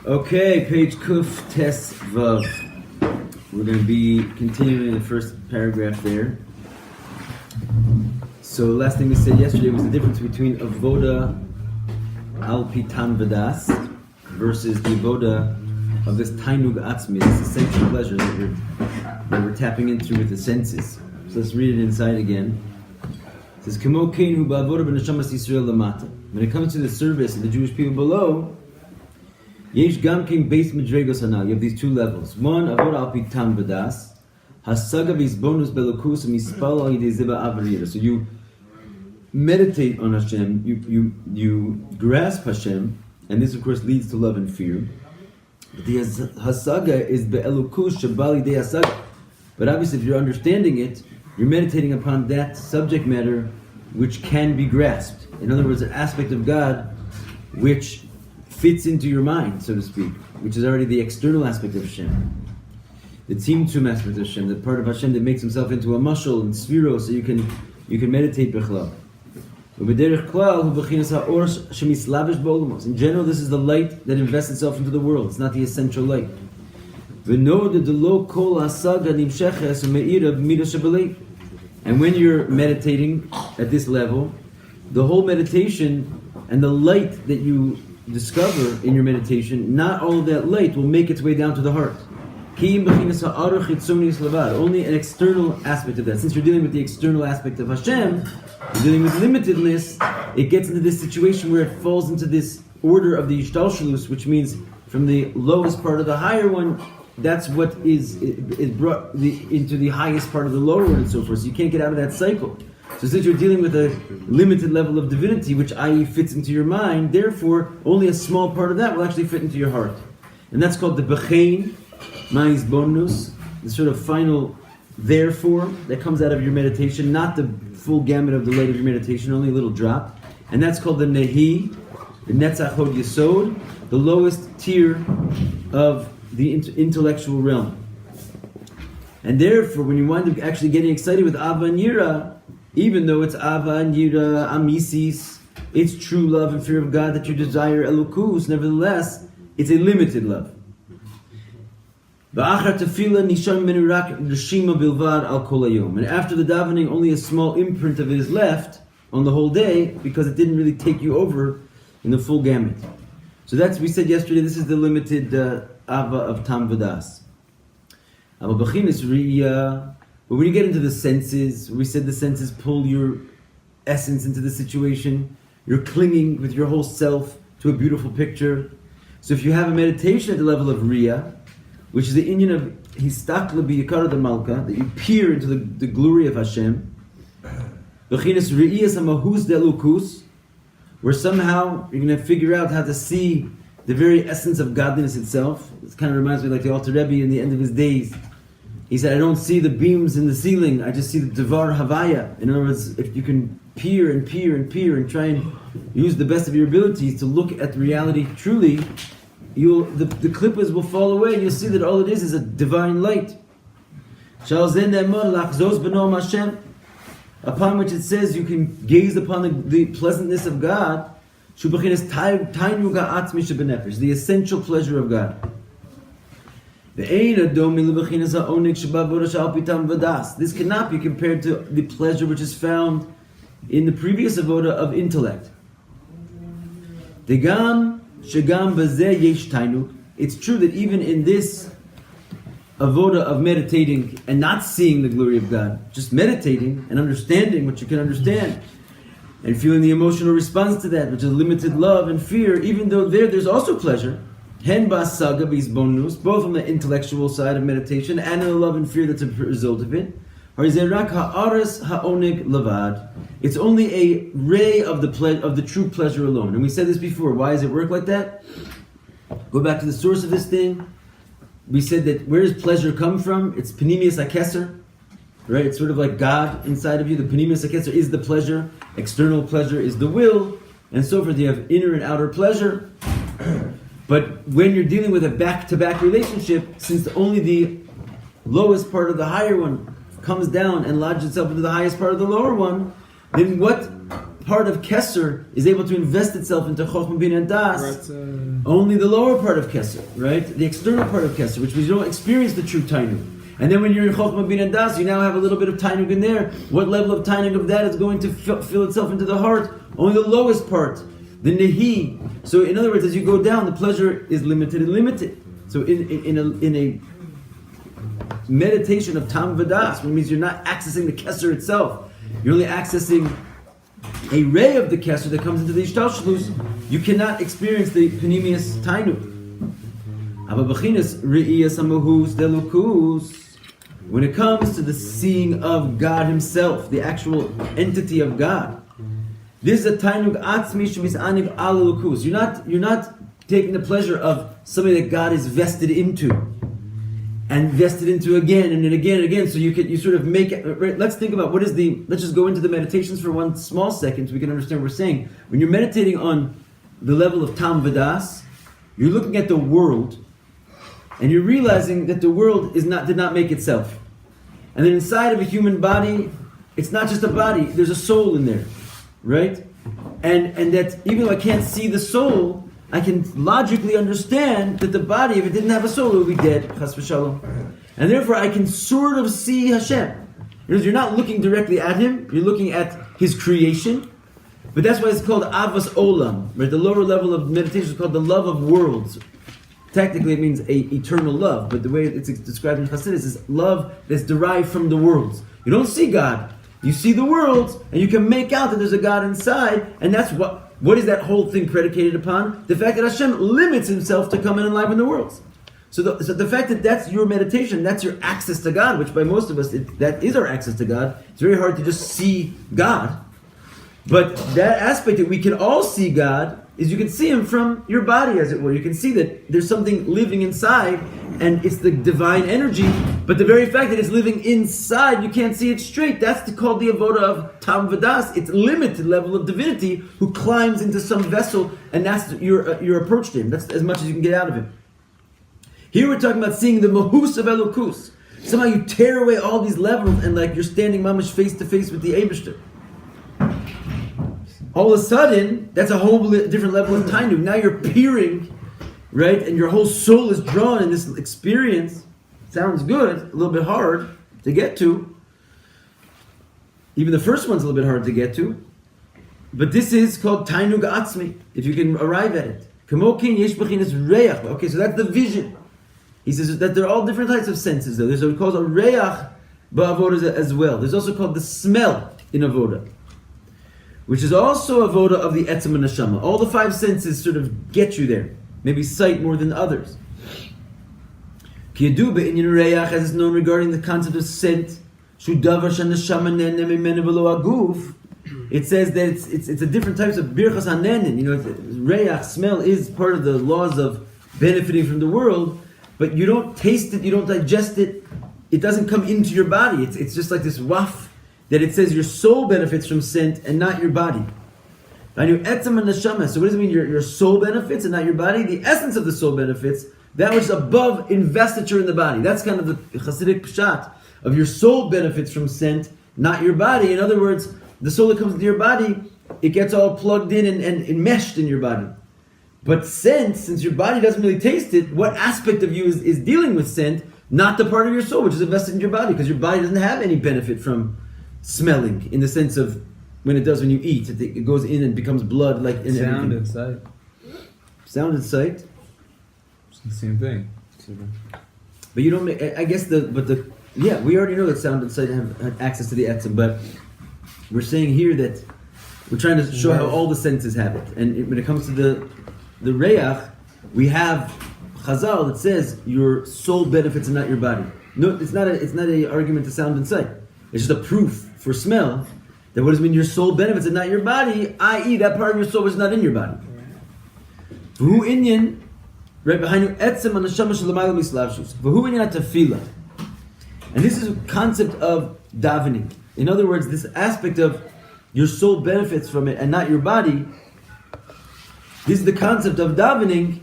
Okay, page Kuf Tes Vav. We're going to be continuing the first paragraph there. So last thing we said yesterday was the difference between Avoda Al Pitan Vadas versus the Avoda of this Tainug Atzmi, this essential pleasure that we're tapping into with the senses. So let's read it inside again. It says, Kemo Keinu Ba'avoda B'Neshamas Yisrael Lamata. When it comes to the service of the Jewish people below, Yesh Gamkin Beis Medregos Hanal. You have these two levels. One, Avoda Al Pitan Vadas, Hasaga V'Isbonus Belokus Mispal Al Yidei Ziba Avarira. So you meditate on Hashem, you grasp Hashem, and this of course leads to love and fear. But the Hasaga is Be'elokus Shabal Yidei Hasaga. But obviously if you're understanding it, you're meditating upon that subject matter which can be grasped. In other words, an aspect of God which fits into your mind, so to speak, which is already the external aspect of Hashem. The Tzimtzum aspect of Hashem, the part of Hashem that makes himself into a mashal and sphiro, so you can meditate b'chlal. In general, this is the light that invests itself into the world. It's not the essential light. And when you're meditating at this level, the whole meditation and the light that you discover in your meditation, not all of that light will make its way down to the heart. Only an external aspect of that. Since you're dealing with the external aspect of Hashem, you're dealing with limitedness, it gets into this situation where it falls into this order of the Ishtalshalus, which means from the lowest part of the higher one, that's what is brought into the highest part of the lower one and so forth. So you can't get out of that cycle. So since you're dealing with a limited level of divinity, which i.e. fits into your mind, therefore only a small part of that will actually fit into your heart. And that's called the Bechein Ma'is Bonus, the sort of final therefore that comes out of your meditation, not the full gamut of the light of your meditation, only a little drop. And that's called the Nehi, the Netzach Hod Yesod, the lowest tier of the intellectual realm. And therefore, when you wind up actually getting excited with Ava and Yira, even though it's Ava and Yira, Amisis, it's true love and fear of God that you desire Elokus, nevertheless, it's a limited love. And after the davening, only a small imprint of it is left on the whole day because it didn't really take you over in the full gamut. So that's, we said yesterday, this is the limited Ava of Tam Vadas. But when you get into the senses, we said the senses pull your essence into the situation. You're clinging with your whole self to a beautiful picture. So if you have a meditation at the level of Riyah, which is the union of Histakla b'yikara de Malka, that you peer into the glory of Hashem, where somehow you're going to figure out how to see the very essence of godliness itself. It kind of reminds me like the Alter Rebbe in the end of his days. He said, I don't see the beams in the ceiling, I just see the Devar Havaya. In other words, if you can peer and peer and peer and try and use the best of your abilities to look at reality truly, the klippas will fall away and you'll see that all it is a divine light. Upon which it says you can gaze upon the pleasantness of God, the essential pleasure of God. This cannot be compared to the pleasure which is found in the previous avoda of intellect. It's true that even in this avoda of meditating and not seeing the glory of God, just meditating and understanding what you can understand and feeling the emotional response to that, which is limited love and fear, even though there's also pleasure, both on the intellectual side of meditation and in the love and fear that's a result of it. It's only a ray of the true pleasure alone. And we said this before. Why does it work like that? Go back to the source of this thing. We said that where does pleasure come from? It's Penimius HaKeser, right? It's sort of like God inside of you. The Penimius HaKeser is the pleasure. External pleasure is the will. And so forth. You have inner and outer pleasure. But when you're dealing with a back-to-back relationship, since only the lowest part of the higher one comes down and lodges itself into the highest part of the lower one, then what part of Kesser is able to invest itself into Chochmah, Bina, and Das. Only the lower part of Kesser, right? The external part of Kesser, which means you don't experience the true Tainug. And then when you're in Chochmah, Bina, and Das, you now have a little bit of Tainug in there. What level of Tainug of that is going to fill itself into the heart? Only the lowest part, the Nehi. So in other words, as you go down, the pleasure is limited and limited. So in a meditation of Tam Vadas, which means you're not accessing the Kesser itself, you're only accessing a ray of the Kesser that comes into the Ishtalshlus, you cannot experience the Panemius Tainug. When it comes to the seeing of God Himself, the actual entity of God, this is a Tainug Atzmi Shemis'anig Al Elukus. You're not taking the pleasure of something that God is vested into, and vested into again and again and again. So you sort of make it. Right, let's think about let's just go into the meditations for one small second so we can understand what we're saying. When you're meditating on the level of Tam Vadas, you're looking at the world, and you're realizing that the world did not make itself. And then inside of a human body, it's not just a body, there's a soul in there. Right? And that even though I can't see the soul, I can logically understand that the body, if it didn't have a soul, it would be dead. Chas v'shalom. And therefore I can sort of see Hashem. You're not looking directly at Him, you're looking at His creation. But that's why it's called Avas Olam. Right? The lower level of meditation is called the love of worlds. Technically it means a eternal love, but the way it's described in Chassidus is love that's derived from the worlds. You don't see God. You see the worlds, and you can make out that there's a God inside, and that's what is that whole thing predicated upon? The fact that Hashem limits Himself to come in and live in the worlds. So the fact that that's your meditation, that's your access to God, which by most of us, that is our access to God. It's very hard to just see God. But that aspect that we can all see God is you can see Him from your body, as it were. You can see that there's something living inside, and it's the divine energy. But the very fact that it's living inside, you can't see it straight. That's called the avoda of Tam Vadas. It's limited level of divinity who climbs into some vessel, and that's your approach to Him. That's as much as you can get out of Him. Here we're talking about seeing the Mahus of Elokus. Somehow you tear away all these levels, and like you're standing mamash face to face with the Eibishter. All of a sudden, that's a whole different level of Tainug. Now you're peering, right? And your whole soul is drawn in this experience. Sounds good, a little bit hard to get to. Even the first one's a little bit hard to get to. But this is called Tainug Atzmi, if you can arrive at it. Okay, so that's the vision. He says that there are all different types of senses though. There's what he calls a reach ba'avoda as well. There's also called the smell in avoda, which is also avoda of the etzem and neshama. All the five senses sort of get you there. Maybe sight more than others. Kiyadu be'inyan reach, as is known regarding the concept of scent, shudavar shaneshama nene mimene v'lo aguf. It says that it's a different types of birchas hanenin. You know, reach, smell, is part of the laws of benefiting from the world, but you don't taste it, you don't digest it. It doesn't come into your body. It's just like this waf. That it says your soul benefits from scent and not your body. So what does it mean your soul benefits and not your body? The essence of the soul benefits, that which is above investiture in the body. That's kind of the Chassidic pshat of your soul benefits from scent, not your body. In other words, the soul that comes into your body, it gets all plugged in and enmeshed in your body. But scent, since your body doesn't really taste it, what aspect of you is dealing with scent? Not the part of your soul which is invested in your body, because your body doesn't have any benefit from smelling, in the sense of when it does when you eat, it goes in and becomes blood, like in sound everything. and sight. Sound and sight. It's the same thing. But you don't make. I guess we already know that sound and sight have access to the etzem, but we're saying here that we're trying to show how all the senses have it. And when it comes to the reach, we have Chazal that says your soul benefits and not your body. No, it's not a argument to sound and sight. It's just a proof for smell that what does it mean your soul benefits and not your body, i.e. that part of your soul is not in your body. V'hu inyan, right behind you, etzem and neshama shelamayla mislavshus. V'hu inyan tefillah. And this is a concept of davening. In other words, this aspect of your soul benefits from it and not your body. This is the concept of davening,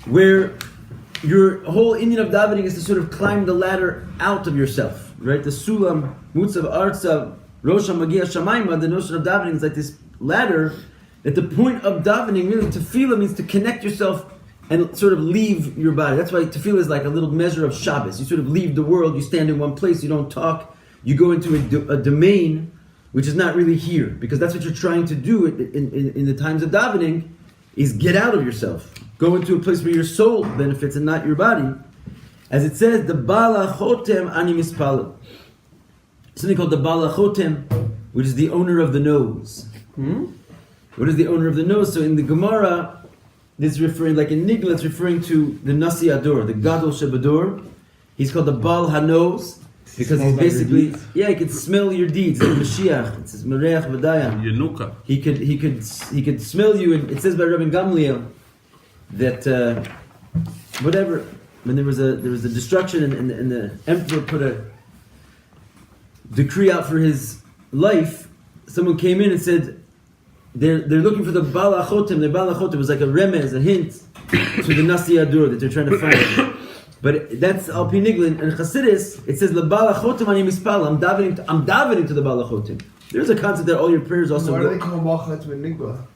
where your whole inyan of davening is to sort of climb the ladder out of yourself. Right? The sulam, mutzav, artzav, rosha, magia, shamayma, the notion of davening is like this ladder, that the point of davening, really, tefillah means to connect yourself and sort of leave your body. That's why tefillah is like a little measure of Shabbos. You sort of leave the world, you stand in one place, you don't talk, you go into a domain which is not really here, because that's what you're trying to do in the times of davening, is get out of yourself. Go into a place where your soul benefits and not your body. As it says, the Bala Chotem Ani Mispalel. Something called the Bala Chotem, which is the owner of the nose. What is the owner of the nose? So in the Gemara, this is referring, like in Nigla, it's referring to the Nasi Ador, the Gadol Shebador. He's called the Bal HaNos, because he's basically, he could smell your deeds. Like Mashiach, it says Mereach V'daya. Yenuka. He could smell you, and it says by Rabbi Gamliel that whatever, when there was a destruction and the emperor put a decree out for his life, someone came in and said they're looking for the Bal HaChotem. The Bal HaChotem was like a remez, a hint to the Nasi Adur that they're trying to find. But that's Al Pi Niglin and Chassidus. It says the Bal HaChotem Ani Mispal. I'm davening to the Bal HaChotem. There's a concept that all your prayers also. Why do they call Malchat with Nigla?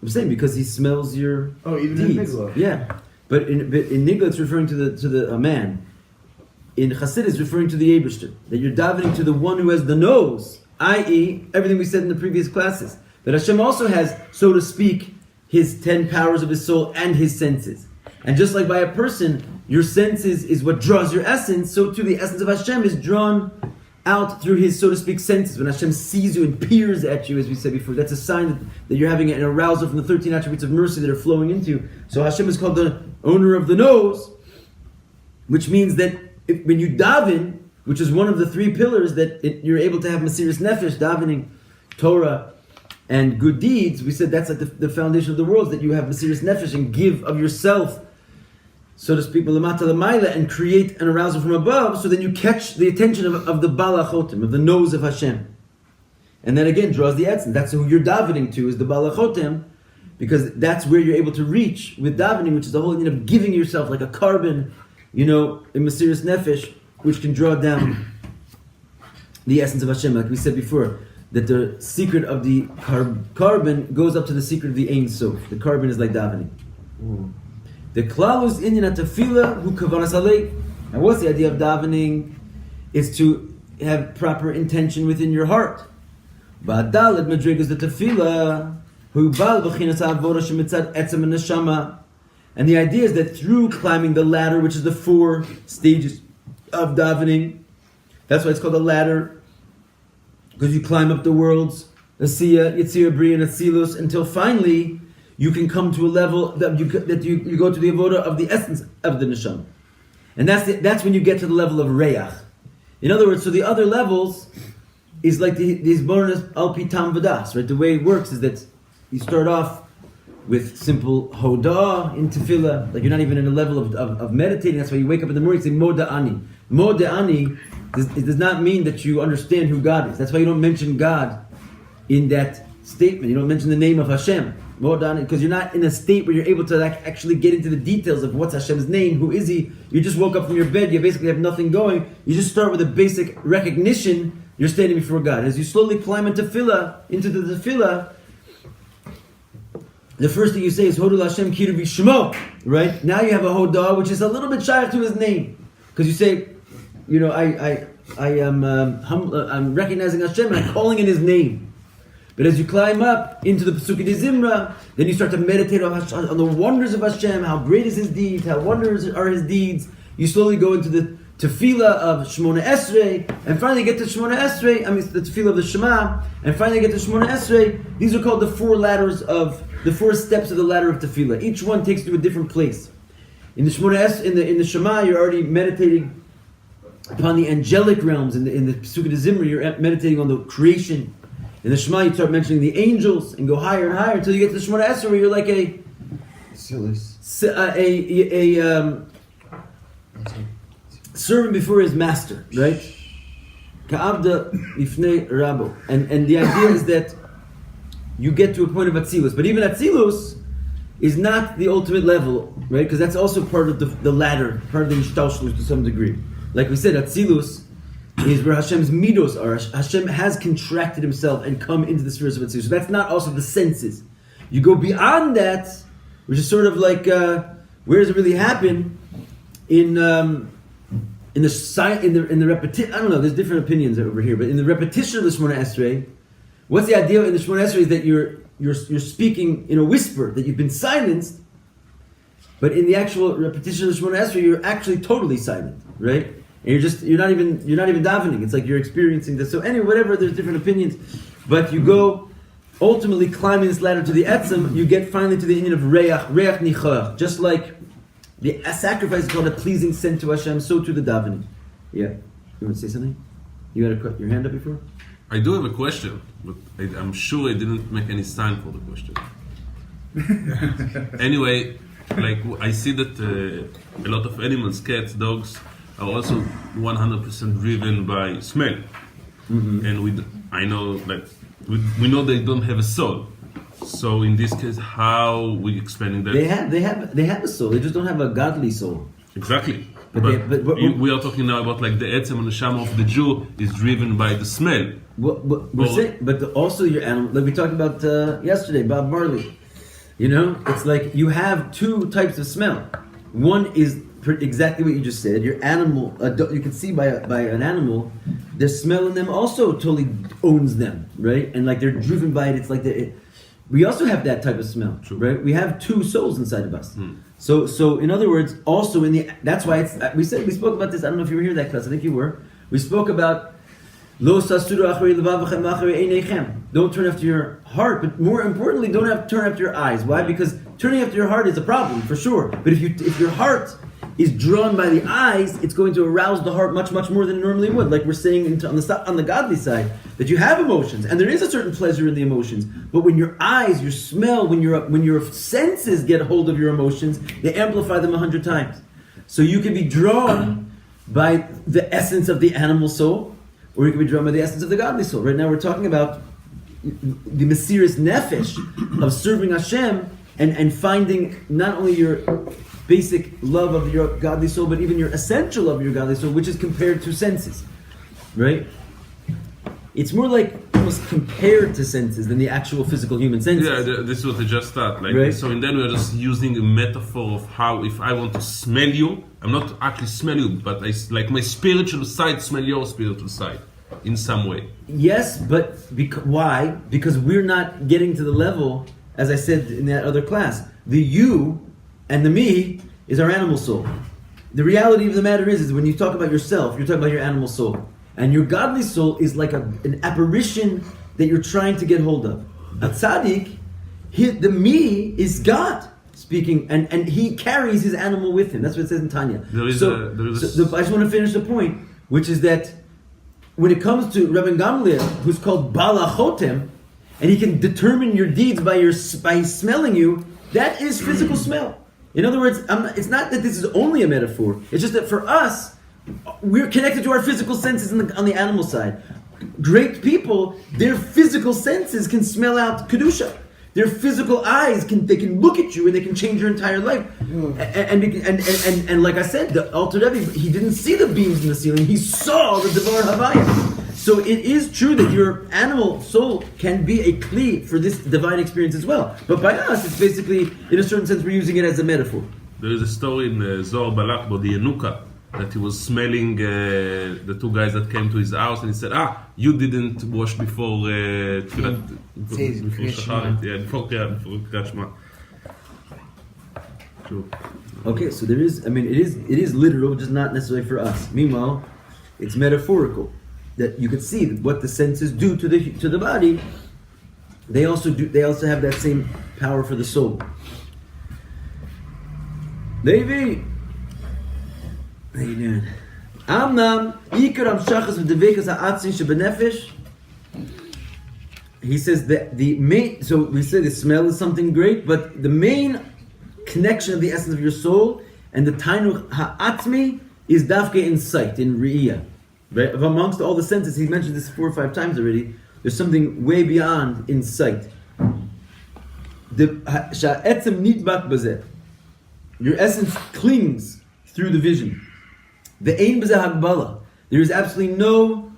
I'm saying because he smells your even deeds. in Nigla. Yeah, but in Nigla it's referring to a man. In Chassidus it's referring to the Eibishter, that you're davening to the one who has the nose, i.e., everything we said in the previous classes. That Hashem also has, so to speak, his 10 powers of his soul and his senses. And just like by a person, your senses is what draws your essence, so too the essence of Hashem is drawn out through his, so to speak, senses. When Hashem sees you and peers at you, as we said before, that's a sign that you're having an arousal from the 13 attributes of mercy that are flowing into you. So Hashem is called the owner of the nose, which means that when you daven, which is one of the 3 pillars that you're able to have Mesiras Nefesh, davening, Torah, and good deeds, we said that's like the foundation of the world, that you have Mesiras Nefesh and give of yourself, so to speak, and create an arousal from above, so then you catch the attention of the Bal HaChotem, of the nose of Hashem. And that again draws the essence. That's who you're davening to, is the Bal HaChotem, because that's where you're able to reach with davening, which is the whole idea of giving yourself like a carbon, in Mesiras Nefesh, which can draw down the essence of Hashem, like we said before, that the secret of the carbon goes up to the secret of the Ein Sof. The carbon is like davening. The klalus inyan tefillah hu kavanas alei. And what's the idea of davening? Is to have proper intention within your heart. Ba'adalad madrigas the tefillah hu bal b'chinas ha'avoda shemitzad etzem neshama. And the idea is that through climbing the ladder, which is the 4 stages of davening, that's why it's called a ladder, because you climb up the worlds, Asiya, Yitzir, Bri, and Atzilus, until finally you can come to a level that you go to the avoda of the essence of the neshama, and that's when you get to the level of Reach. In other words, so the other levels is like these bonus al pi tam v'das, right? The way it works is that you start off with simple hodah in tefillah, like you're not even in a level of meditating. That's why you wake up in the morning and say Moda Ani. Moda Ani, it does not mean that you understand who God is. That's why you don't mention God in that statement. You don't mention the name of Hashem. Moda Ani, because you're not in a state where you're able to actually get into the details of what's Hashem's name, who is He. You just woke up from your bed, you basically have nothing going. You just start with a basic recognition you're standing before God. As you slowly climb into the tefillah, the first thing you say is Hodul Hashem Kiru V'Shmo, right? Now you have a Hodah, which is a little bit shaykh to His name, because you say, I'm recognizing Hashem and I'm calling in His name. But as you climb up into the Pesukei de Zimra, then you start to meditate on the wonders of Hashem, how great is His deeds, how wonders are His deeds. You slowly go into the tefillah of Shmona Esrei, and finally get to Shmona Esrei, the tefillah of the Shema, and finally get to Shmona Esrei. These are called the 4 steps of the ladder of tefillah. Each one takes you to a different place. In the Shmona in the Shema, you're already meditating upon the angelic realms. In the Pesukei de Zimra, you're meditating on the creation. In the Shema, you start mentioning the angels and go higher and higher until you get to the Shmona Esrei, where you're like a servant before his master, right? Ka'abda ifnei rabo. And the idea is that you get to a point of Atzilus. But even Atzilus is not the ultimate level, right? Because that's also part of the ladder, part of the Ishtalshlus to some degree. Like we said, Atzilus is where Hashem's midos are. Hashem has contracted himself and come into the spheres of Atzilus. So that's not also the senses. You go beyond that, which is sort of like where does it really happen in the repetition? I don't know. There's different opinions over here, but in the repetition of the Shemona Esrei, what's the idea in the Shemona Esrei is that you're speaking in a whisper, that you've been silenced, but in the actual repetition of the Shemona Esrei, you're actually totally silent, right? And you're not even davening. It's like you're experiencing this. So anyway, whatever. There's different opinions, but you go ultimately climbing this ladder to the etzem. You get finally to the union of reach nichach. Just like the sacrifice is called a pleasing scent to Hashem, so to the davening. Yeah, you want to say something? You had your hand up before? I do have a question, but I'm sure I didn't make any sign for the question. Anyway, like I see that a lot of animals, cats, dogs, are also 100% driven by smell, and I know we know they don't have a soul. So in this case, how we explaining that? They have a soul. They just don't have a godly soul. Exactly. But we are talking now about like the etzem and the shama of the Jew is driven by the smell. But also your animal, like we talked about yesterday, Bob Marley. You know, it's like you have two types of smell. One is exactly what you just said. Your animal, you can see by an animal, the smell in them also totally owns them, right? And like they're driven by it. It's like we also have that type of smell, right? We have two souls inside of us. So in other words, also that's why we spoke about this. I don't know if you were here that class. I think you were. We spoke about Lo sasuru achari levavachem v'achari einechem. Don't turn after your heart, but more importantly, don't turn after your eyes. Why? Because turning after your heart is a problem for sure. But if your heart is drawn by the eyes, it's going to arouse the heart much, much more than it normally would. Like we're saying on the godly side, that you have emotions, and there is a certain pleasure in the emotions. But when your eyes, your smell, when your senses get hold of your emotions, they amplify them 100 times. So you can be drawn by the essence of the animal soul, or you can be drawn by the essence of the godly soul. Right now we're talking about the Mesiris Nefesh of serving Hashem and finding not only your basic love of your godly soul, but even your essential love of your godly soul, which is compared to senses, right? It's more like almost compared to senses than the actual physical human senses. Yeah, this is what I just thought. Like, right? So, and then we're just using a metaphor of how if I want to smell you, I'm not actually smell you, but like my spiritual side smell your spiritual side in some way. Yes, but why? Because we're not getting to the level, as I said in that other class, the you and the me is our animal soul. The reality of the matter is when you talk about yourself, you're talking about your animal soul. And your godly soul is like an apparition that you're trying to get hold of. A tzaddik, the me is God speaking, and he carries his animal with him. That's what it says in Tanya. I just want to finish the point, which is that when it comes to Rabbi Gamliel, who's called Bala Chotem, and he can determine your deeds by smelling you, that is physical smell. In other words, it's not that this is only a metaphor. It's just that for us, we're connected to our physical senses on the animal side. Great people, their physical senses can smell out Kedusha. Their physical eyes can look at you and they can change your entire life. And like I said, the Alter Rebbe, he didn't see the beams in the ceiling. He saw the Devar Havaya. So it is true that your animal soul can be a kli for this divine experience as well. But by us, it's basically, in a certain sense, we're using it as a metaphor. There is a story in Zohar Balak about the Yanuka, that he was smelling the two guys that came to his house, and he said, you didn't wash before Shacharit. Yeah, before Kriyat Shema. Sure. Okay, so there is, it is literal, just not necessarily for us. Meanwhile, it's metaphorical. That you can see what the senses do to the body. They also have that same power for the soul. Levi, how you doing? Amnam ikaram shachas v'devekas ha'atzin shebenefesh. He says that the main. So we say the smell is something great, but the main connection of the essence of your soul and the tainuch ha'atzmi is dafke in sight, in re'iyah. Right? Amongst all the senses, he mentioned this 4 or 5 times already. There's something way beyond insight. Your essence clings through the vision. The ein b'zeh hagbala. There is absolutely no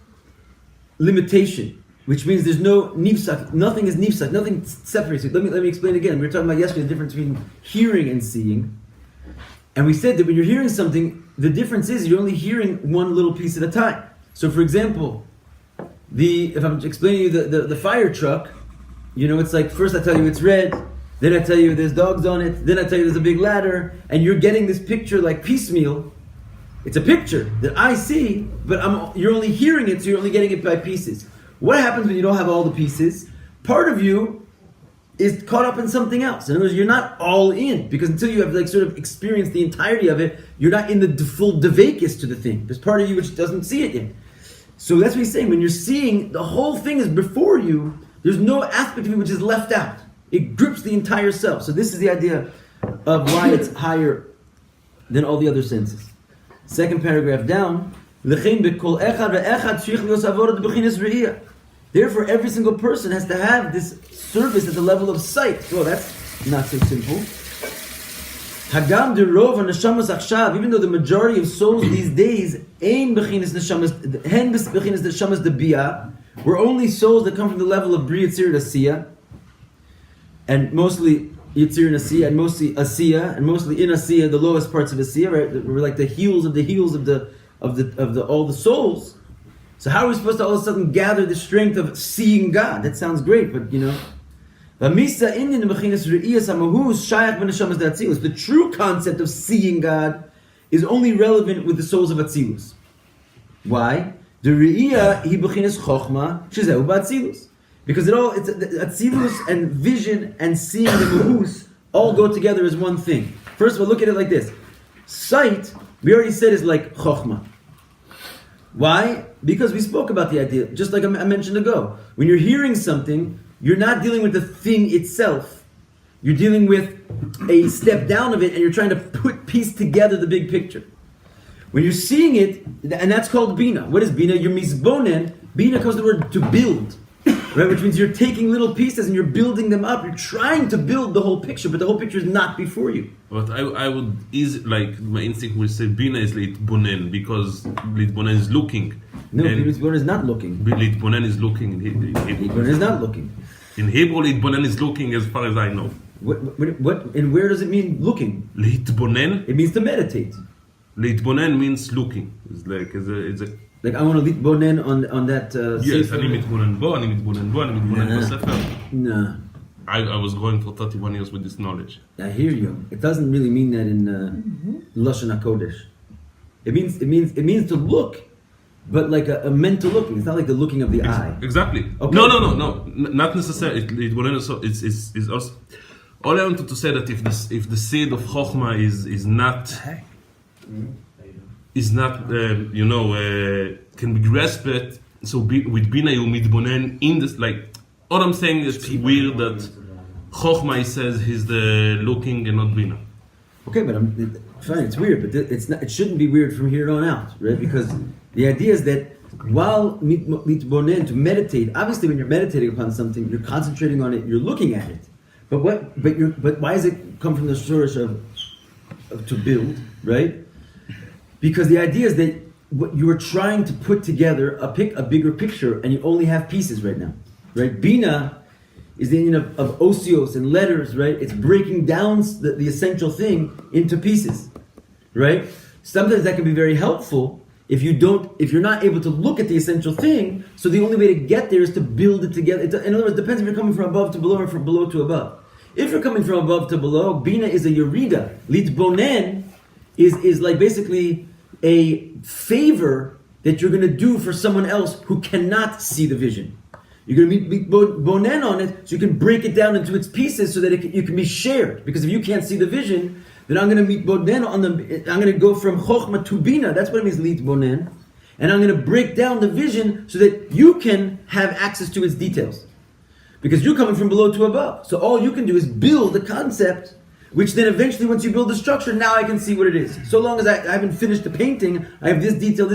limitation, which means there's no nifsak. Nothing is nifsak. Nothing separates it. Let me explain again. We were talking about yesterday the difference between hearing and seeing. And we said that when you're hearing something, the difference is you're only hearing one little piece at a time. So for example, if I'm explaining you the fire truck, it's like first I tell you it's red, then I tell you there's dogs on it, then I tell you there's a big ladder, and you're getting this picture like piecemeal. It's a picture that I see, but you're only hearing it, so you're only getting it by pieces. What happens when you don't have all the pieces? Part of you is caught up in something else. In other words, you're not all in, because until you have sort of experienced the entirety of it, you're not in the full devekis to the thing. There's part of you which doesn't see it yet. So that's what he's saying. When you're seeing, the whole thing is before you, there's no aspect of it which is left out. It grips the entire self. So this is the idea of why it's higher than all the other senses. Second paragraph down. Therefore, every single person has to have this service at the level of sight. Well, that's not so simple. Even though the majority of souls these days, we're only souls that come from the level of Bri Yitzir Asiya, and mostly Yitzir and Asiya, and mostly Asiya, and mostly in Asiya, the lowest parts of Asiya, right? We're like the heels of the all the souls. So how are we supposed to all of a sudden gather the strength of seeing God? That sounds great, but the true concept of seeing God is only relevant with the souls of Atzilus. Why? The Re'iyah hi b'chinas chokhmah shezehu b'Atzilus. Because it's Atzilus and vision and seeing the Mahus all go together as one thing. First of all, look at it like this. Sight, we already said, is like chokhmah. Why? Because we spoke about the idea, just like I mentioned ago. When you're hearing something, you're not dealing with the thing itself. You're dealing with a step down of it, and you're trying to piece together the big picture. When you're seeing it, and that's called bina. What is bina? You're misbonen. Bina comes from the word to build, right? Which means you're taking little pieces and you're building them up. You're trying to build the whole picture, but the whole picture is not before you. But I would my instinct would say bina is litbonen, because litbonen is looking. No, litbonen is not looking. Litbonen is looking. Litbonen is not looking. In Hebrew, litbonen is looking, as far as I know. What and where does it mean looking? Litbonen. It means to meditate. Litbonen means looking. It's a like I want to litbonen on that. Yes, אני מתבונן בו, אני מתבונן בספר. No. I was going for 31 years with this knowledge. I hear you. It doesn't really mean that in Lashon HaKodesh. It means to look, but like a mental looking. It's not like the looking of the eye. Exactly. Okay. No. Not necessarily. It's also. All I wanted to say that if the seed of Chokhmah is not can be grasped. So with Bina you mitbonen in this, like, all I'm saying is it's weird that Chokhmah says he's the looking and not Bina. Okay, but fine. It's weird, but it's not. It shouldn't be weird from here on out, right? Because the idea is that while mitbonen, to meditate, obviously when you're meditating upon something, you're concentrating on it, you're looking at it. But why does it come from the source of to build, right? Because the idea is that what you are trying to put together a bigger picture, and you only have pieces right now, right? Bina is the union of osios and letters, right? It's breaking down the essential thing into pieces, right? Sometimes that can be very helpful if you're not able to look at the essential thing. So the only way to get there is to build it together. In other words, it depends if you're coming from above to below or from below to above. If you're coming from above to below, Bina is a yerida. Litbonen is like basically a favor that you're going to do for someone else who cannot see the vision. You're going to meet bonen on it, so you can break it down into its pieces so that you can be shared. Because if you can't see the vision, then I'm going to meet bonen on them. I'm going to go from chokhmah to bina. That's what it means, lit bonen. And I'm going to break down the vision so that you can have access to its details. Because you're coming from below to above. So all you can do is build a concept, which then eventually, once you build the structure, now I can see what it is. So long as I haven't finished the painting, I have this detail,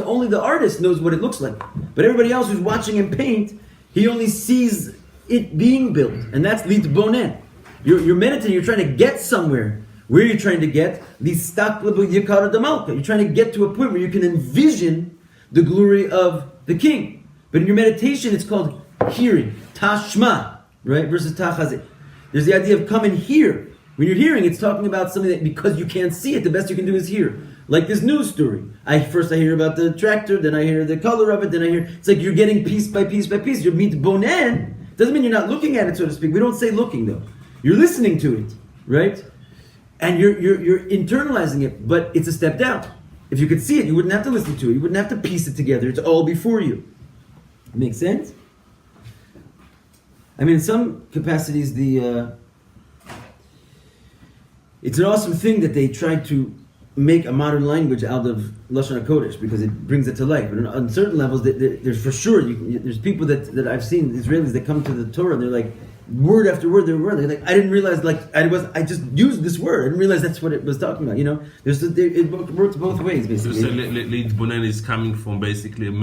only the artist knows what it looks like. But everybody else who's watching him paint, he only sees it being built. And that's lit bonen. You're meditating, you're trying to get somewhere. Where are you trying to get? You're trying to get to a point where you can envision the glory of the king. But in your meditation, it's called hearing. Tashma, right? Versus tachazeh. There's the idea of come and hear. When you're hearing, it's talking about something that because you can't see it, the best you can do is hear. Like this news story. First I hear about the tractor, then I hear the color of it, then I hear... It's like you're getting piece by piece by piece. You're mitbonen. Doesn't mean you're not looking at it, so to speak. We don't say looking, though. You're listening to it, right? And you're internalizing it, but it's a step down. If you could see it, you wouldn't have to listen to it. You wouldn't have to piece it together. It's all before you. Makes sense? I mean, in some capacities, it's an awesome thing that they tried to make a modern language out of Lashon HaKodesh because it brings it to life. But on certain levels, there's for sure, there's people that I've seen, Israelis, that come to the Torah and they're like, word after word, they're like, I didn't realize, I just used this word. I didn't realize that's what it was talking about, you know? It works both ways, basically. So Leitbonen is coming from basically your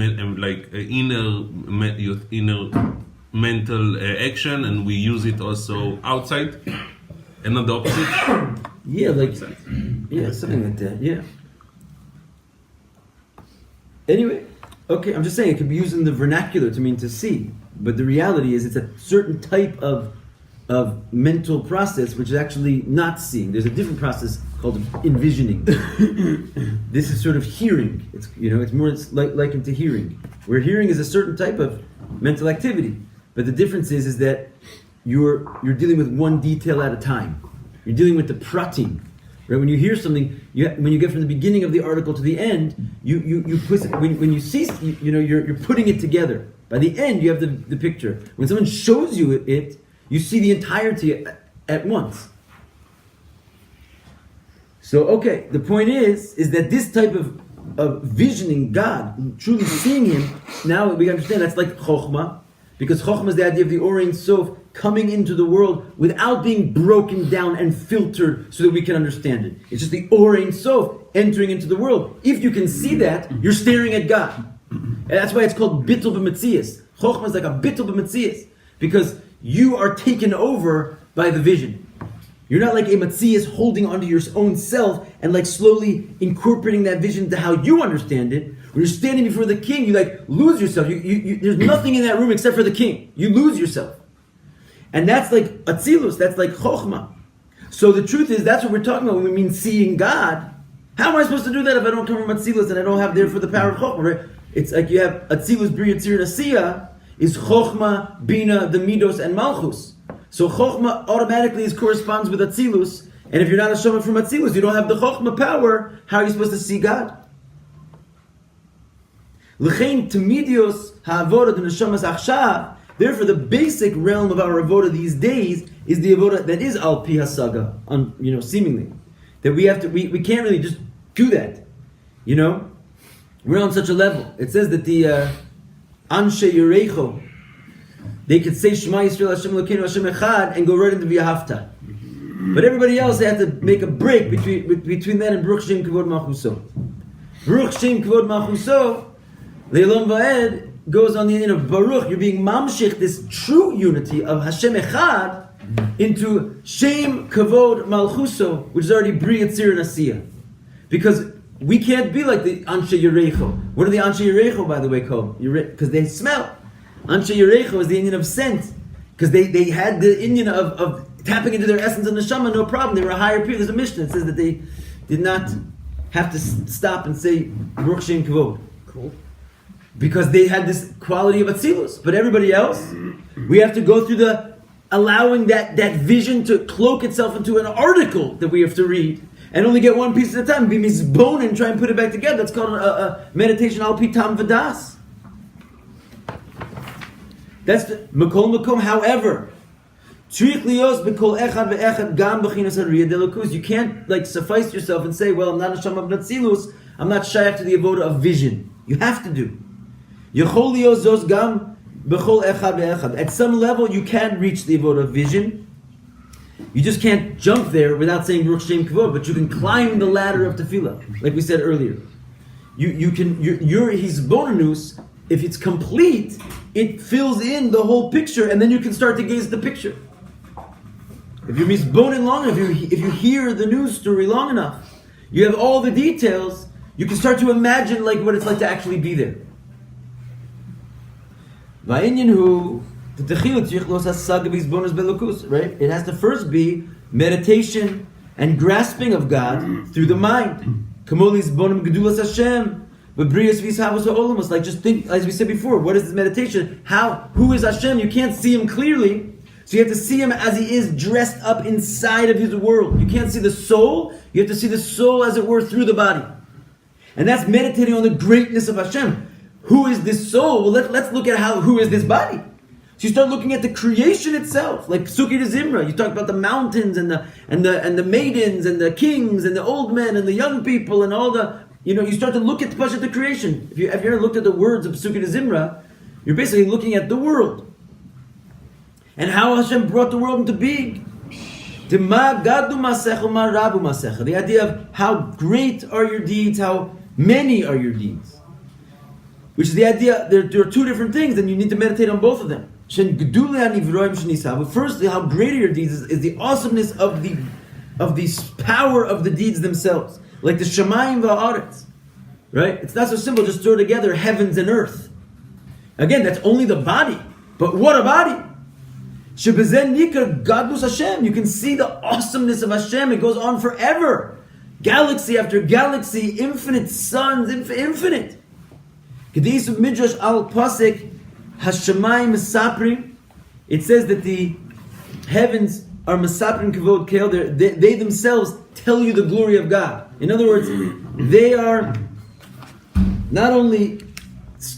inner mental action, and we use it also outside, and not the opposite. Yeah, something like that. Yeah. Anyway, okay, I'm just saying it could be used in the vernacular to mean to see, but the reality is it's a certain type of mental process which is actually not seeing. There's a different process called envisioning. This is sort of hearing. It's more likened to hearing. Where hearing is a certain type of mental activity. But the difference is that you're dealing with one detail at a time. You're dealing with the pratim. Right? When you hear something, when you get from the beginning of the article to the end, you put it, when you see, you're putting it together. By the end, you have the picture. When someone shows you it, you see the entirety at once. So, okay, the point is that this type of visioning God, truly seeing Him, now we understand that's like Chokhmah, because Chokhmah is the idea of the Or Ein Sof coming into the world without being broken down and filtered so that we can understand it. It's just the Or Ein Sof entering into the world. If you can see that, you're staring at God. And that's why it's called Bittul B'Metzias. Chokhmah is like a Bittul B'Metzias, because you are taken over by the vision. You're not like a Metzias holding onto your own self and like slowly incorporating that vision to how you understand it. When you're standing before the king, you like lose yourself. There's nothing in that room except for the king. You lose yourself. And that's like Atzilus, that's like Chokhmah. So the truth is, that's what we're talking about when we mean seeing God. How am I supposed to do that if I don't come from Atzilus and I don't have therefore the power of Chokhmah, right? It's like you have Atzilus, Bria, Tzir, and Asiyah is Chokhmah, Bina, the Midos, and Malchus. So Chokhmah automatically corresponds with Atzilus, and if you're not a Shaman from Atzilus, you don't have the Chokhmah power, how are you supposed to see God? L'chein Temidios ha'avoda d'neshamas achshav. Therefore, the basic realm of our avoda these days is the avoda that is al pi hasaga, seemingly. That we have to, we can't really just do that. We're on such a level. It says that the Anshe Yerecho, they could say Shema Yisrael Hashem Elokeinu Hashem Echad and go right into V'ahavta. But everybody else, they had to make a break between that and Baruch Shem Kavod Malchuso. Baruch Shem Kavod Malchuso, Le'olam Va'ed, goes on the end of Baruch. You're being mamshich, this true unity of Hashem Echad, into Shem Kavod Malchuso, which is already Bri Yitzir and Asiyah. Because we can't be like the Anshe Yerecho. What are the Anshe Yerecho, by the way, called? Because they smell. Anshe Yerecho is the Indian of scent. Because they had the Indian of tapping into their essence of neshama, no problem. They were a higher people. There's a Mishnah that says that they did not have to stop and say Baruch Shem Kavod. Cool. Because they had this quality of Atzilus. But everybody else, we have to go through allowing that vision to cloak itself into an article that we have to read. And only get one piece at a time. Be mizbon and try and put it back together. That's called a meditation al pitam vadas. That's the Makol Makom. However, you can't suffice yourself and say, well, I'm not a Shama B'Natzilus, I'm not shaykh to the avoda of vision. You have to do. At some level, you can reach the avoda of vision. You just can't jump there without saying Baruch Shem Kavod, but you can climb the ladder of tefillah, like we said earlier. Your hisbonenus, if it's complete, it fills in the whole picture, and then you can start to gaze at the picture. If you're misbonen long enough, if you hear the news story long enough, you have all the details, you can start to imagine like what it's like to actually be there. Right? It has to first be meditation and grasping of God through the mind. Like just think, as we said before, what is this meditation? Who is Hashem? You can't see Him clearly, so you have to see Him as He is dressed up inside of His world. You can't see the soul, you have to see the soul as it were through the body. And that's meditating on the greatness of Hashem. Who is this soul? Well, let's look at who is this body. So you start looking at the creation itself, like Psuki de Zimra. You talk about the mountains and the maidens and the kings and the old men and the young people and all the, you start to look at the creation. If you ever looked at the words of Psuki de Zimra, you're basically looking at the world and how Hashem brought the world into being. The idea of how great are your deeds, how many are your deeds. Which is the idea, there are two different things, and you need to meditate on both of them. Firstly, how great are your deeds is the awesomeness of the power of the deeds themselves. Like the Shemayim va'aretz. Right? It's not so simple, just throw together heavens and earth. Again, that's only the body. But what a body! You can see the awesomeness of Hashem. It goes on forever. Galaxy after galaxy, infinite suns, infinite. Kedis of Midrash al Pasik Hashemayim Mesaprim. It says that the heavens are Mesaprim Kavod Kel. They themselves tell you the glory of God. In other words, they are not only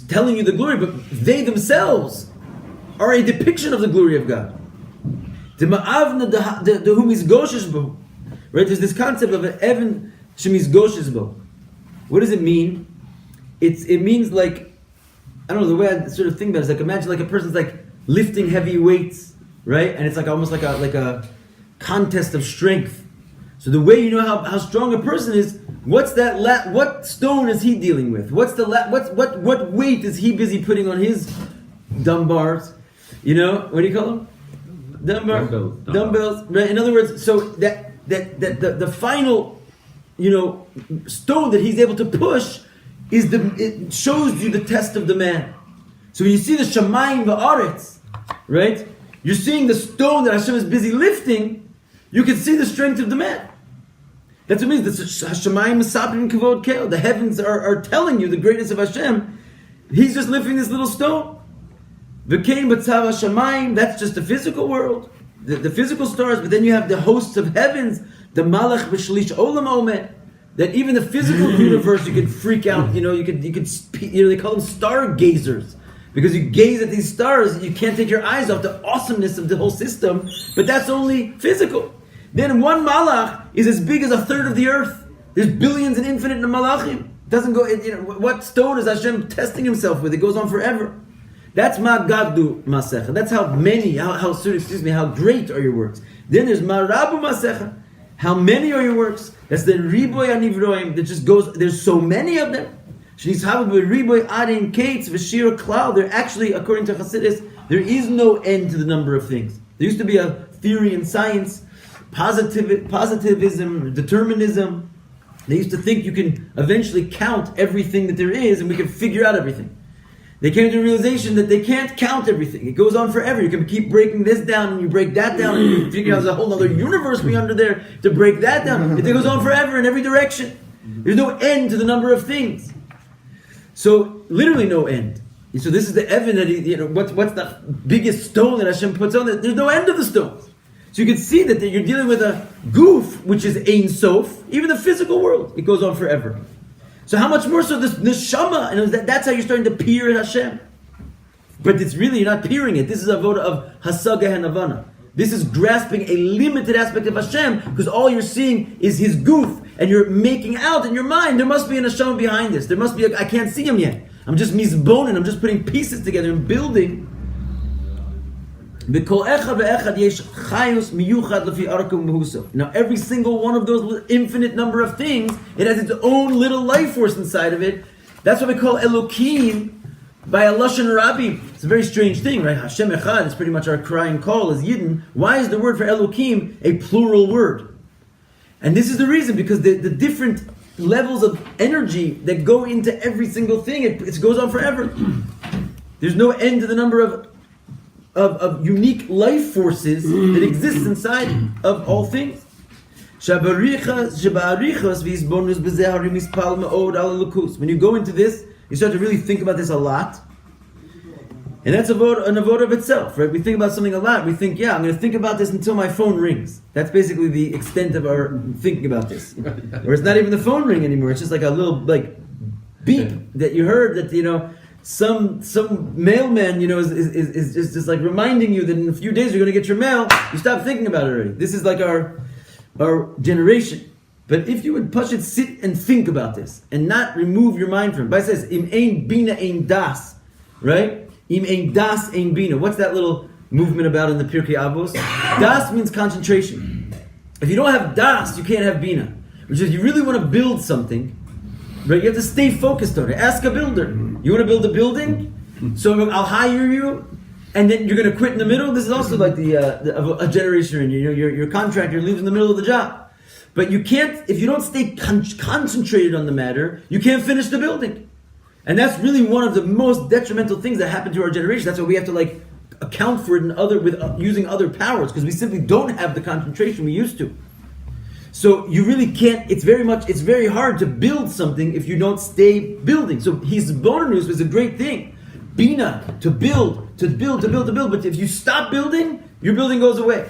telling you the glory, but they themselves are a depiction of the glory of God. Right? There's this concept of an Evan Shemis Goshesbo. What does it mean? It means like, I don't know, the way I sort of think about it is like, imagine like a person's like lifting heavy weights, right? And it's like almost like a contest of strength. So the way you know how strong a person is, what stone is he dealing with? What weight is he busy putting on his dumb bars? What do you call them? Dumbbells. Right? In other words, so that the final, stone that he's able to push it shows you the test of the man. So when you see the Shemayim va'aretz, right? You're seeing the stone that Hashem is busy lifting. You can see the strength of the man. That's what it means. Hashemayim Mesaprim Kavod Kel. The heavens are telling you the greatness of Hashem. He's just lifting this little stone. V'kein b'tzav Hashemayim. That's just the physical world, the physical stars. But then you have the hosts of heavens, the Malach b'shlish olam omed. That even the physical universe, you could freak out. They call them stargazers, because you gaze at these stars, you can't take your eyes off the awesomeness of the whole system. But that's only physical. Then one malach is as big as a third of the earth. There's billions and infinite malachim. It doesn't go. What stone is Hashem testing Himself with? It goes on forever. That's ma gaddu masecha. That's how great are your works. Then there's ma rabu masecha. How many are your works? That's the riboy anivroim that just goes. There's so many of them. Riboy adin kates v'shira klal. They're actually, according to Chassidus, there is no end to the number of things. There used to be a theory in science, positivism, determinism. They used to think you can eventually count everything that there is, and we can figure out everything. They came to the realization that they can't count everything. It goes on forever. You can keep breaking this down, and you break that down, and you figure out there's a whole other universe under there to break that down. It goes on forever in every direction. There's no end to the number of things. So, literally no end. So this is the Evan that what's the biggest stone that Hashem puts on? There's no end of the stones. So you can see that you're dealing with a goof, which is Ein Sof, even the physical world. It goes on forever. So how much more so this neshama? And that's how you're starting to peer at Hashem. But it's really, you're not peering it. This is a voda of hasaga and havana. This is grasping a limited aspect of Hashem, because all you're seeing is His goof, and you're making out in your mind, there must be a neshama behind this. There must be I can't see Him yet. I'm just mizbonin, I'm just putting pieces together and building. Now every single one of those infinite number of things, it has its own little life force inside of it. That's what we call Elokim by a Lashon Rabbi. It's a very strange thing, right? Hashem Echad is pretty much our crying call as Yidden. Why is the word for Elokim a plural word? And this is the reason, because the different levels of energy that go into every single thing. It goes on forever. There's no end to the number of unique life forces that exist inside of all things. When you go into this, you start to really think about this a lot. And that's an avoda of itself, right? We think about something a lot. We think, I'm going to think about this until my phone rings. That's basically the extent of our thinking about this. Or it's not even the phone ring anymore. It's just like a little beep that you heard that some mailman is just like reminding you that in a few days you're going to get your mail. You stop thinking about it already. This is like our generation. But if you would sit and think about this and not remove your mind from it. But it says im ein bina ein das, right? Im ein das ein bina. What's that little movement about in the Pirkei Avos? Das means concentration. If you don't have das, you can't have bina. Which is, you really want to build something, right? You have to stay focused on it. Ask a builder. You want to build a building? So I'll hire you, and then you're going to quit in the middle. This is also like a generation in you. Your contractor leaves in the middle of the job. But you can't, if you don't stay concentrated on the matter, you can't finish the building. And that's really one of the most detrimental things that happen to our generation. That's why we have to account for it using other powers, because we simply don't have the concentration we used to. So you really can't. It's very hard to build something if you don't stay building. So his bonus was a great thing, bina, to build. But if you stop building, your building goes away,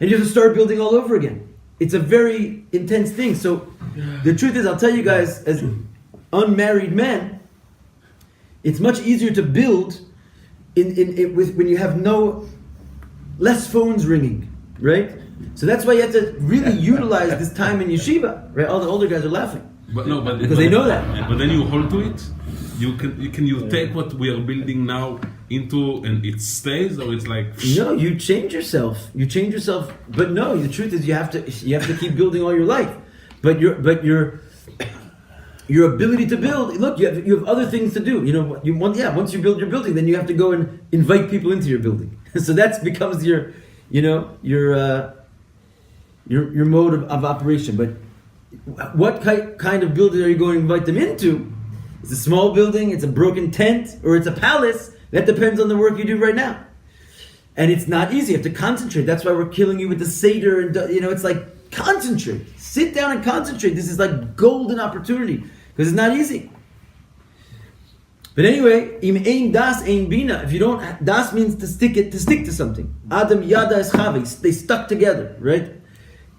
and you have to start building all over again. It's a very intense thing. So the truth is, I'll tell you guys, as unmarried men, it's much easier to build when you have less phones ringing, right? So that's why you have to really utilize this time in yeshiva, right? All the older guys are laughing, because they know that. But then you hold to it. You take what we are building now into, and it stays, or it's like no. You change yourself. But no, the truth is you have to keep building all your life. But your ability to build. Look, you have other things to do. Once you build your building, then you have to go and invite people into your building. So that becomes your mode of operation. But what kind of building are you going to invite them into? It's a small building, it's a broken tent, or it's a palace. That depends on the work you do right now. And it's not easy. You have to concentrate. That's why we're killing you with the Seder. And it's like, concentrate. Sit down and concentrate. This is like golden opportunity, because it's not easy. But anyway, im ein das ein bina. If you don't, das means to stick to something. Adam yada es chavi. They stuck together, right?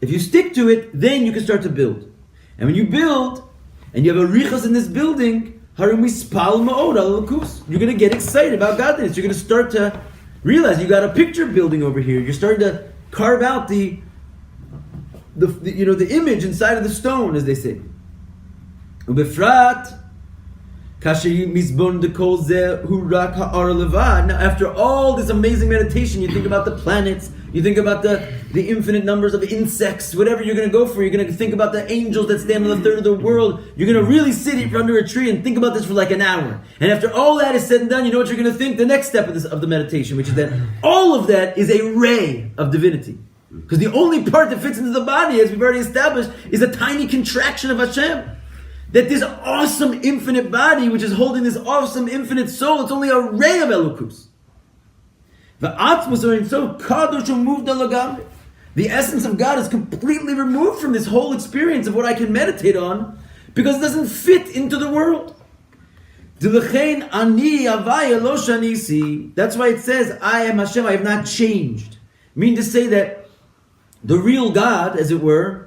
If you stick to it, then you can start to build. And when you build, and you have a richas in this building, you're going to get excited about godliness. You're going to start to realize you got a picture building over here. You're starting to carve out the image inside of the stone, as they say. Ubefrat. Now, after all this amazing meditation, you think about the planets, you think about the infinite numbers of insects, whatever you're going to go for. You're going to think about the angels that stand on the third of the world. You're going to really sit under a tree and think about this for like an hour. And after all that is said and done, you know what you're going to think? The next step of the meditation, which is that all of that is a ray of divinity. Because the only part that fits into the body, as we've already established, is a tiny contraction of Hashem. That this awesome infinite body, which is holding this awesome infinite soul, it's only a ray of Elokus. The essence of God is completely removed from this whole experience of what I can meditate on, because it doesn't fit into the world. That's why it says, I am Hashem, I have not changed. Meaning to say that the real God, as it were,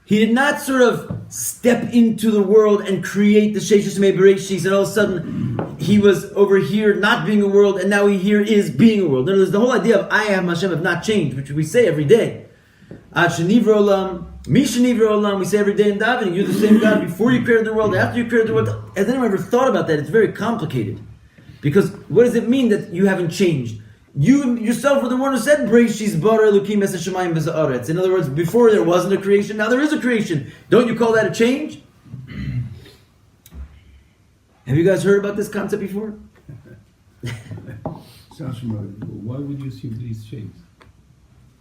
he did not sort of step into the world and create the Sheshis Mei Bereshis, and all of a sudden he was over here not being a world, and now he here is being a world. In other words, the whole idea of I am Hashem have not changed, which we say every day. Ad Shenivra Olam, Mi Shenivra Olam, we say every day in davening, you're the same God before you created the world, after you created the world. Has anyone ever thought about that? It's very complicated. Because what does it mean that you haven't changed? You yourself were the one who said, Breishis bara Elokim es hashamayim v'za'aretz. In other words, before there wasn't a creation, now there is a creation. Don't you call that a change? Have you guys heard about this concept before? Sounds familiar. Why would you assume that he's changed?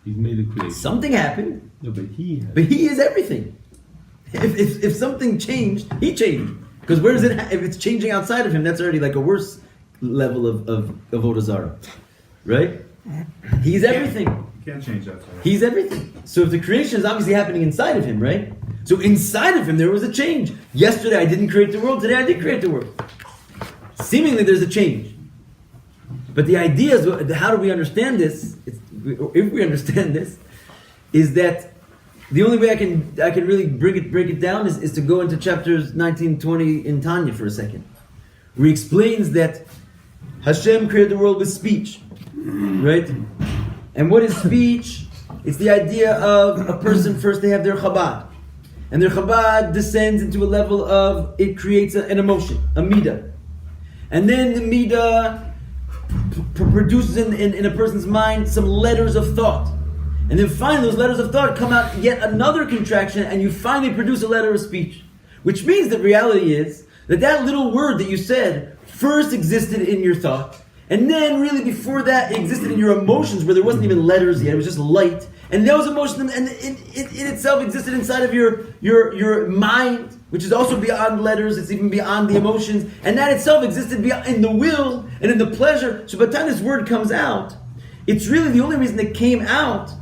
He's made a creation. Something happened. No, but he has. But he is everything. if something changed, he changed. Because where does it? If it's changing outside of him, that's already like a worse level of Avodah Zarah, right? He's everything. You can't change that. He's everything. So if the creation is obviously happening inside of him, right? So inside of him there was a change. Yesterday I didn't create the world. Today I did create the world. Seemingly there's a change. But the idea is, how do we understand this? If we understand this, is that the only way I can really break it down is to go into chapters 19, 20 in Tanya for a second, where he explains that Hashem created the world with speech, right? And what is speech? It's the idea of a person first they have their Chabad, and their Chabad descends into a level of it creates an emotion, a midah, and then the midah produces in a person's mind some letters of thought. And then finally those letters of thought come out yet another contraction, and you finally produce a letter of speech. Which means the reality is that little word that you said first existed in your thought, and then really before that it existed in your emotions, where there wasn't even letters yet, it was just light. And those emotions, and it itself existed inside of your mind, which is also beyond letters, it's even beyond the emotions, and that itself existed in the will and in the pleasure. So by the time this word comes out, it's really the only reason it came out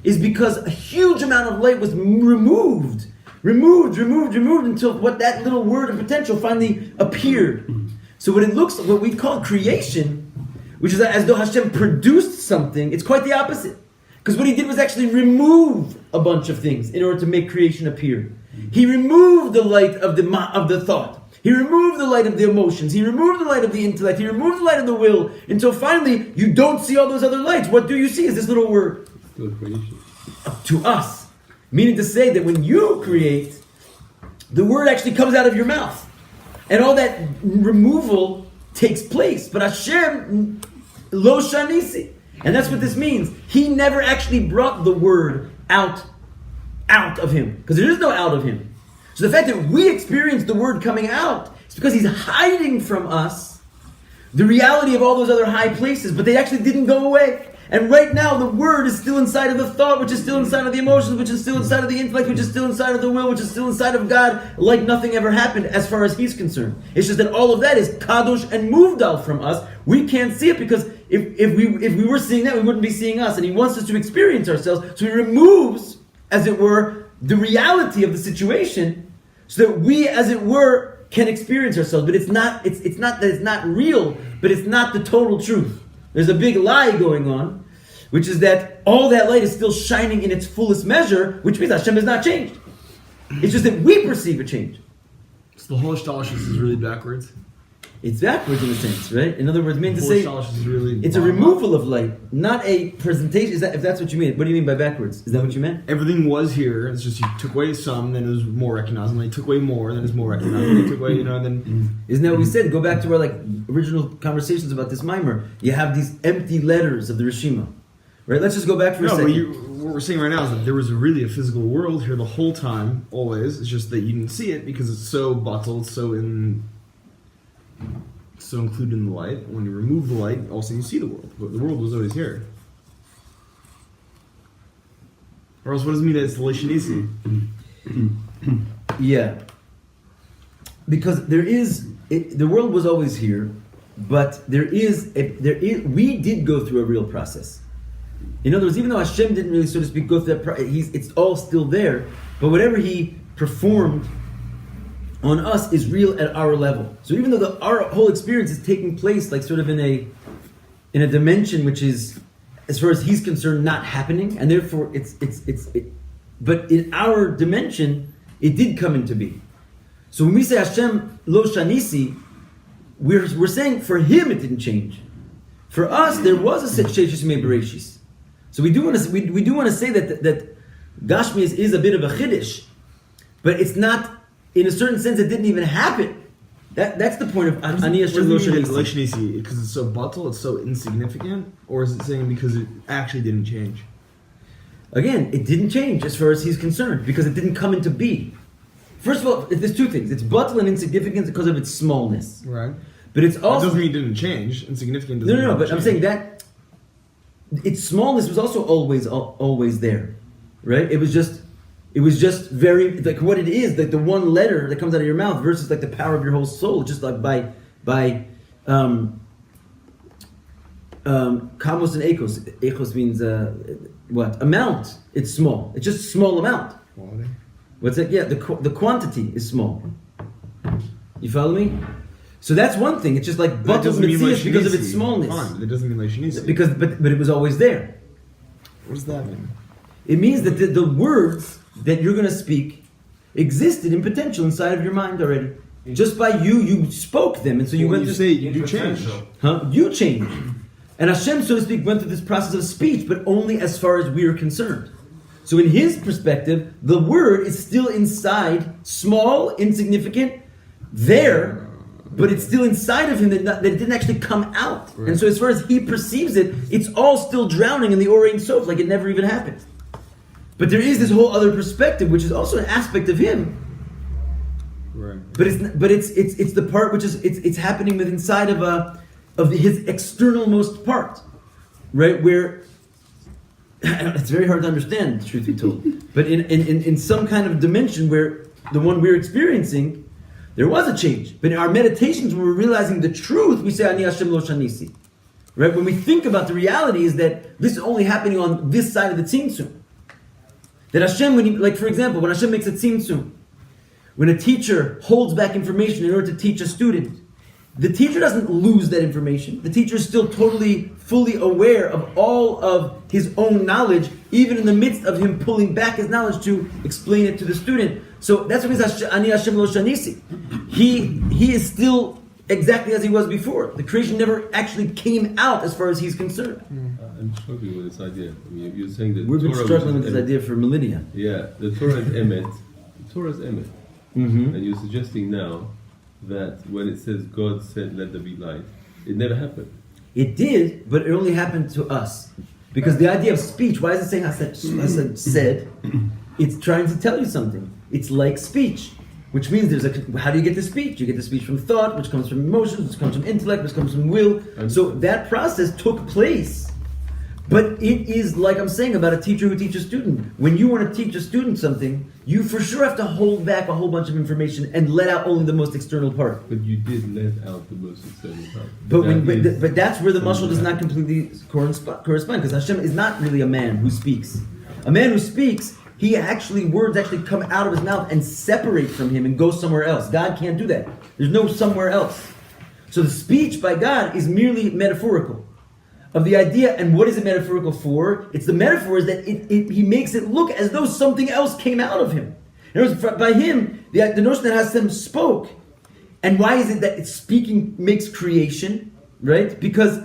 is because a huge amount of light was removed until what that little word of potential finally appeared. So what we call creation, which is as though Hashem produced something, it's quite the opposite. Because what he did was actually remove a bunch of things in order to make creation appear. He removed the light of the thought. He removed the light of the emotions. He removed the light of the intellect. He removed the light of the will, until finally you don't see all those other lights. What do you see? Is this little word. Still creation. To us. Meaning to say that when you create, the word actually comes out of your mouth. And all that removal takes place. But Hashem, lo shanisi. And that's what this means. He never actually brought the word out of him. Because there is no out of him. So the fact that we experience the word coming out is because he's hiding from us the reality of all those other high places, but they actually didn't go away. And right now the word is still inside of the thought, which is still inside of the emotions, which is still inside of the intellect, which is still inside of the will, which is still inside of God, like nothing ever happened as far as he's concerned. It's just that all of that is kadosh and muvdal from us. We can't see it because if we were seeing that, we wouldn't be seeing us. And he wants us to experience ourselves, so he removes, as it were, the reality of the situation, so that we, as it were, can experience ourselves. But it's not that it's not real, but it's not the total truth. There's a big lie going on, which is that all that light is still shining in its fullest measure, which means Hashem has not changed. It's just that we perceive a change. So the whole Shtalshus is really backwards. It's backwards in a sense, right? In other words, mean to The say whole Shtalshus is really it's a removal of light, not a presentation. If that's what you mean? What do you mean by backwards? Is that what you meant? Everything was here. It's just you took away some, then it was more recognizable. Then you took away more, then it's more recognizable. You took away, then. Isn't that what we said? Go back to our original conversations about this mimer. You have these empty letters of the Rishima, right? Let's just go back for a second. What we're saying right now is that there was really a physical world here the whole time, always. It's just that you didn't see it because it's so bottled, so included in the light. When you remove the light, also you see the world. But the world was always here. Or else what does it mean that it's the Leishanisi? Yeah. Because the world was always here, but we did go through a real process. In other words, even though Hashem didn't really, so to speak, go through that process, it's all still there, but whatever he performed on us is real at our level. So even though our whole experience is taking place sort of in a dimension which is, as far as he's concerned, not happening, and therefore but in our dimension, it did come into being. So when we say Hashem lo shanisi, we're saying for him it didn't change. For us, there was a sheshis mei bereshis. So we do want to say that Gashmias is a bit of a chiddush, but it's not. In a certain sense, it didn't even happen. That's the point of Aniyah Shem Lo Shanisi. Because it's so bottled, it's so insignificant, or is it saying because it actually didn't change? Again, it didn't change as far as he's concerned, because it didn't come into being. First of all, there's two things. It's bottled and insignificant because of its smallness. Right. But it's also... That doesn't mean it didn't change. Insignificant doesn't mean No, but change. I'm saying that its smallness was also always there. Right? It was just It was just very like what it is, like the one letter that comes out of your mouth versus like the power of your whole soul, just like by kamos and ekos. Ekos means what? Amount. It's small. It's just a small amount. Quality. What's that? Yeah, the quantity is small. You follow me? So that's one thing. It's just like That batul doesn't mean mitzias because of Leishanisi. its smallness. Fine, that doesn't mean Leishanisi. Because but it was always there. What does that mean? It means that the words that you're going to speak existed in potential inside of your mind already. Just by you spoke them, and so you When went you through. say you do change. You changed, and Hashem, so to speak, went through this process of speech, but only as far as we are concerned. So, in His perspective, the word is still inside, small, insignificant, there, but it's still inside of Him that it didn't actually come out. Right. And so, as far as He perceives it, it's all still drowning in the Or Ein Sof, like it never even happened. But there is this whole other perspective, which is also an aspect of Him. Right. But it's the part which is it's happening with inside of His externalmost part, right? Where it's very hard to understand, truth be told. But in some kind of dimension where the one we're experiencing, there was a change. But in our meditations, when we're realizing the truth, we say Ani Hashem Lo Shanisi. Right? When we think about the reality is that this is only happening on this side of the tzimtzum. That Hashem, like for example, when Hashem makes a tzimtzum, when a teacher holds back information in order to teach a student, the teacher doesn't lose that information. The teacher is still totally, fully aware of all of his own knowledge, even in the midst of him pulling back his knowledge to explain it to the student. So that's what it means, Ani Hashem Lo Shanisi. He is still exactly as he was before. The creation never actually came out as far as he's concerned. I'm struggling with this idea. I mean, you're saying that We've been Torah struggling with was this idea for millennia. Yeah, the Torah is emet. The Torah is emet. Mm-hmm. And you're suggesting now that when it says God said, "Let there be light," it never happened. It did, but it only happened to us. Because the idea of speech, why is it saying Hashem said? It's trying to tell you something. It's like speech. Which means how do you get the speech? You get the speech from thought, which comes from emotions, which comes from intellect, which comes from will. So that process took place. But it is like I'm saying about a teacher who teaches a student. When you want to teach a student something, you for sure have to hold back a whole bunch of information and let out only the most external part. But you did let out the most external part. But that's where the mashal does not completely correspond, because Hashem is not really a man who speaks. A man who speaks, words actually come out of his mouth and separate from him and go somewhere else. God can't do that. There's no somewhere else. So the speech by God is merely metaphorical of the idea. And what is it metaphorical for? It's the metaphor is that he makes it look as though something else came out of him. In other words, by him, the notion that Hashem spoke. And why is it that speaking makes creation? Right? Because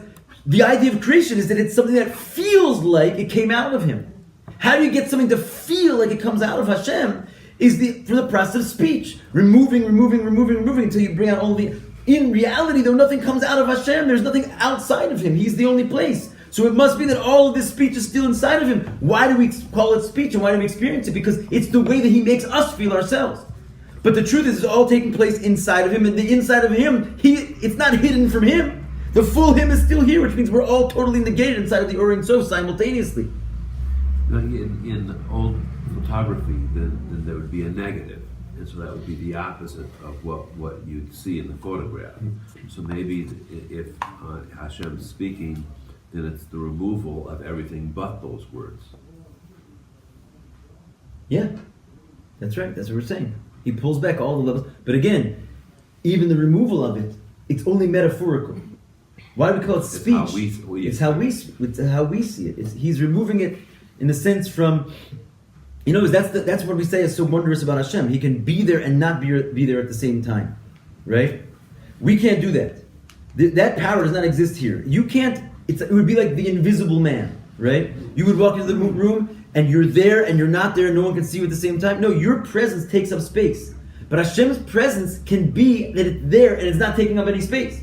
the idea of creation is that it's something that feels like it came out of him. How do you get something to feel like it comes out of Hashem? Is for the process of speech. Removing until you bring out all the... In reality, though, nothing comes out of Hashem. There's nothing outside of Him. He's the only place. So it must be that all of this speech is still inside of Him. Why do we call it speech and why do we experience it? Because it's the way that He makes us feel ourselves. But the truth is, it's all taking place inside of Him. And the inside of Him, it's not hidden from Him. The full Him is still here, which means we're all totally negated inside of the Or Ein Sof simultaneously. In old photography, then there would be a negative. And so that would be the opposite of what you'd see in the photograph. So maybe if Hashem's speaking, then it's the removal of everything but those words. Yeah, that's right. That's what we're saying. He pulls back all the levels. But again, even the removal of it, it's only metaphorical. Why do we call it speech? It's how we see it. He's removing it in the sense from... You know, that's what we say is so wondrous about Hashem. He can be there and not be there at the same time, right? We can't do that. That power does not exist here. You can't. It would be like the invisible man, right? You would walk into the room and you're there and you're not there. And no one can see you at the same time. No, your presence takes up space, but Hashem's presence can be that it's there and it's not taking up any space.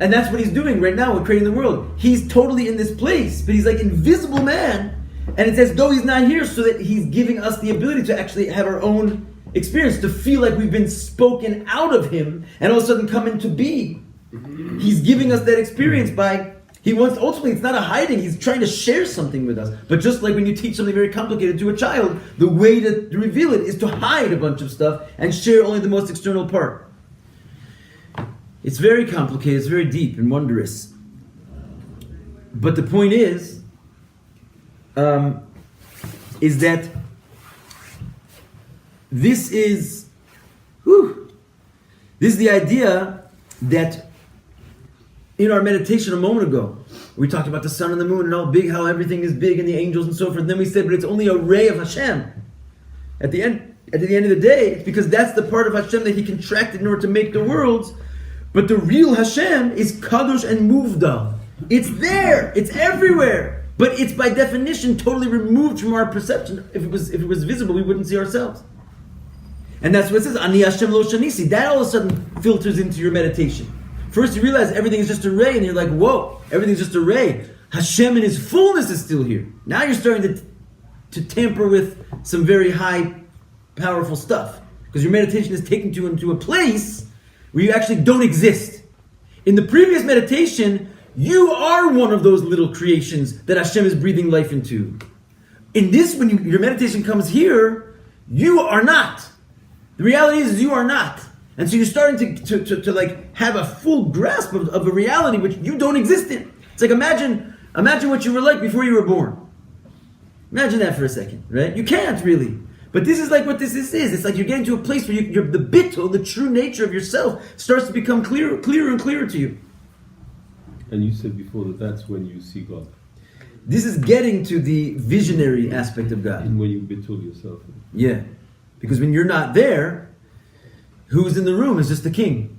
And that's what He's doing right now with creating the world. He's totally in this place, but He's like invisible man. And it's as though He's not here, so that He's giving us the ability to actually have our own experience, to feel like we've been spoken out of Him and all of a sudden come into being. He's giving us that experience by He wants, ultimately, it's not a hiding, he's trying to share something with us. But just like when you teach something very complicated to a child, the way to reveal it is to hide a bunch of stuff and share only the most external part. It's very complicated, it's very deep and wondrous. But the point is that this is the idea that in our meditation a moment ago, we talked about the sun and the moon and how big, how everything is big and the angels and so forth. And then we said, but it's only a ray of Hashem. At the end of the day, it's because that's the part of Hashem that He contracted in order to make the worlds. But the real Hashem is Kadosh and Muvdal. It's there, it's everywhere. But it's by definition totally removed from our perception. If it was visible, we wouldn't see ourselves. And that's what it says, Ani Hashem lo shanisi. That all of a sudden filters into your meditation. First you realize everything is just a ray, and you're like, whoa, everything's just a ray. Hashem in His fullness is still here. Now you're starting to tamper with some very high, powerful stuff. Because your meditation is taking you into a place where you actually don't exist. In the previous meditation, you are one of those little creations that Hashem is breathing life into. In this, when your meditation comes here, you are not. The reality is you are not. And so you're starting to like have a full grasp of a reality which you don't exist in. It's like imagine what you were like before you were born. Imagine that for a second, right? You can't really. But this is like what this is. It's like you're getting to a place where you're the bittul, the true nature of yourself, starts to become clearer and clearer to you. And you said before that that's when you see God. This is getting to the visionary aspect of God. And when you bittul yourself. Yeah. Because when you're not there, who's in the room is just the king.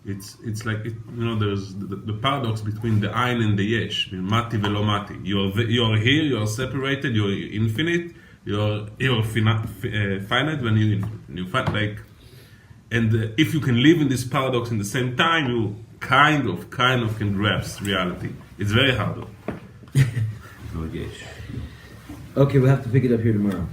It's like there's the paradox between the Ein and the Yesh, Mati velo Mati. You're here, you're separated, you're infinite, you're finite when you find like, and if you can live in this paradox in the same time, you kind of can grasp reality. It's very hard though. No Yesh. Okay, we'll have to pick it up here tomorrow.